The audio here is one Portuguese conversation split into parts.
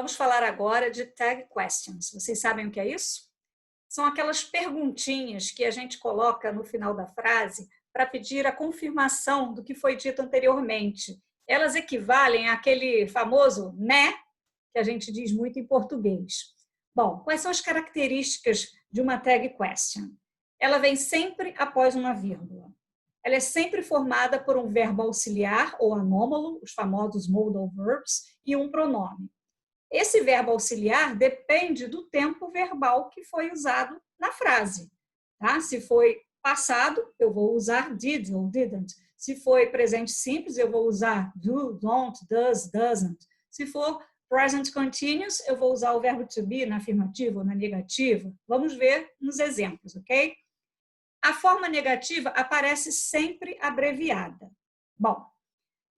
Vamos falar agora de tag questions. Vocês sabem o que é isso? São aquelas perguntinhas que a gente coloca no final da frase para pedir a confirmação do que foi dito anteriormente. Elas equivalem àquele famoso né, que a gente diz muito em português. Bom, quais são as características de uma tag question? Ela vem sempre após uma vírgula. Ela é sempre formada por um verbo auxiliar ou anômalo, os famosos modal verbs, e um pronome. Esse verbo auxiliar depende do tempo verbal que foi usado na frase. Tá? Se foi passado, eu vou usar did ou didn't. Se foi presente simples, eu vou usar do, don't, does, doesn't. Se for present continuous, eu vou usar o verbo to be na afirmativa ou na negativa. Vamos ver nos exemplos, ok? A forma negativa aparece sempre abreviada. Bom,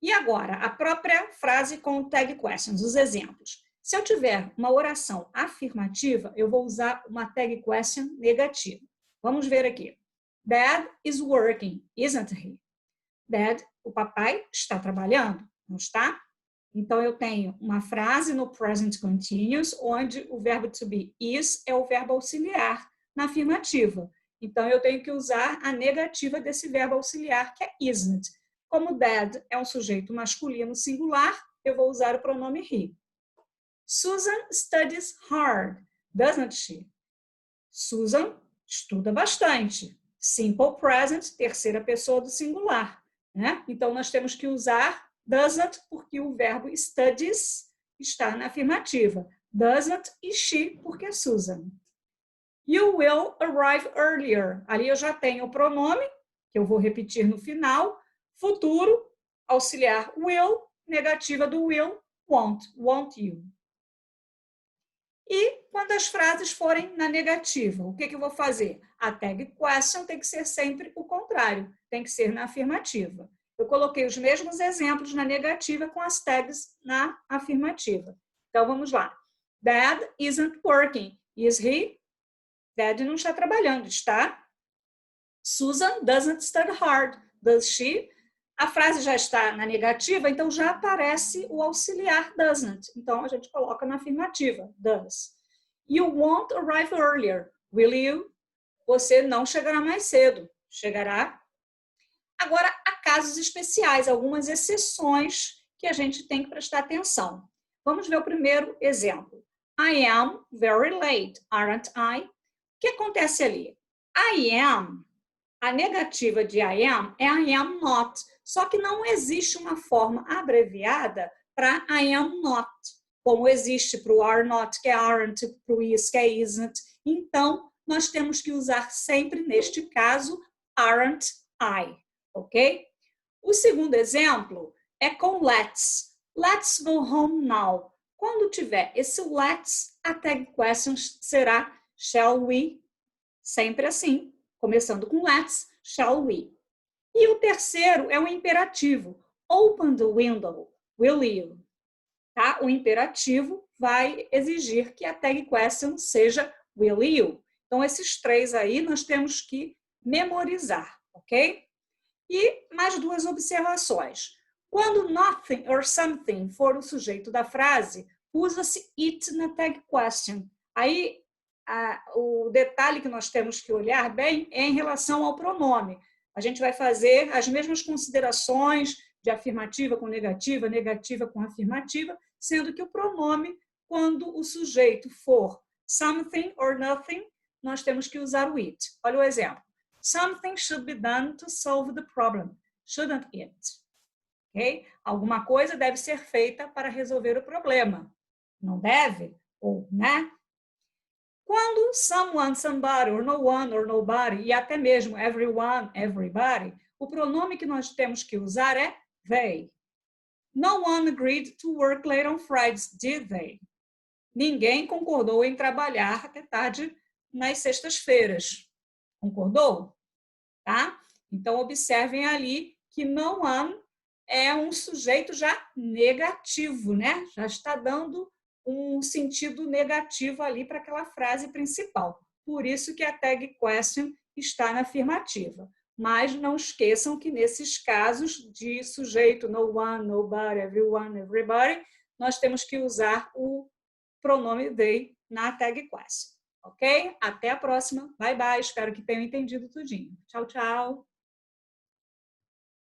e agora, a própria frase com tag questions, os exemplos. Se eu tiver uma oração afirmativa, eu vou usar uma tag question negativa. Vamos ver aqui. Dad is working, isn't he? Dad, o papai está trabalhando, não está? Então, eu tenho uma frase no present continuous, onde o verbo to be is é o verbo auxiliar na afirmativa. Então, eu tenho que usar a negativa desse verbo auxiliar, que é isn't. Como dad é um sujeito masculino singular, eu vou usar o pronome he. Susan studies hard, doesn't she? Susan estuda bastante. Simple present, terceira pessoa do singular. Né? Então, nós temos que usar doesn't, porque o verbo studies está na afirmativa. Doesn't e she, porque é Susan. You will arrive earlier. Ali eu já tenho o pronome, que eu vou repetir no final. Futuro, auxiliar will, negativa do will, won't you. E quando as frases forem na negativa, o que eu vou fazer? A tag question tem que ser sempre o contrário, tem que ser na afirmativa. Eu coloquei os mesmos exemplos na negativa com as tags na afirmativa. Então, vamos lá. Dad isn't working. Is he? Dad não está trabalhando, está? Susan doesn't study hard. Does she? A frase já está na negativa, então já aparece o auxiliar doesn't. Então, a gente coloca na afirmativa, does. You won't arrive earlier, will you? Você não chegará mais cedo. Chegará? Agora, há casos especiais, algumas exceções que a gente tem que prestar atenção. Vamos ver o primeiro exemplo. I am very late, aren't I? O que acontece ali? I am, a negativa de I am é I am not. Só que não existe uma forma abreviada para I am not, como existe para o are not, que é aren't, para o is, que é isn't. Então, nós temos que usar sempre, neste caso, aren't I, ok? O segundo exemplo é com let's. Let's go home now. Quando tiver esse let's, a tag question será shall we? Sempre assim, começando com let's, shall we? E o terceiro é o imperativo. Open the window, will you? Tá? O imperativo vai exigir que a tag question seja will you. Então, esses três aí nós temos que memorizar, ok? E mais duas observações. Quando nothing or something for o sujeito da frase, usa-se it na tag question. Aí, o detalhe que nós temos que olhar bem é em relação ao pronome. A gente vai fazer as mesmas considerações de afirmativa com negativa, negativa com afirmativa, sendo que o pronome, quando o sujeito for something or nothing, nós temos que usar o it. Olha o exemplo. Something should be done to solve the problem, shouldn't it? Okay? Alguma coisa deve ser feita para resolver o problema. Não deve? Ou, né? Quando someone, somebody, or no one, or nobody, e até mesmo everyone, everybody, o pronome que nós temos que usar é they. No one agreed to work late on Fridays, did they? Ninguém concordou em trabalhar até tarde nas sextas-feiras. Concordou? Tá? Então, observem ali que no one é um sujeito já negativo, né? Já está dando um sentido negativo ali para aquela frase principal. Por isso que a tag question está na afirmativa. Mas não esqueçam que nesses casos de sujeito no one, nobody, everyone, everybody, nós temos que usar o pronome they na tag question. Ok? Até a próxima. Bye, bye. Espero que tenham entendido tudinho. Tchau, tchau.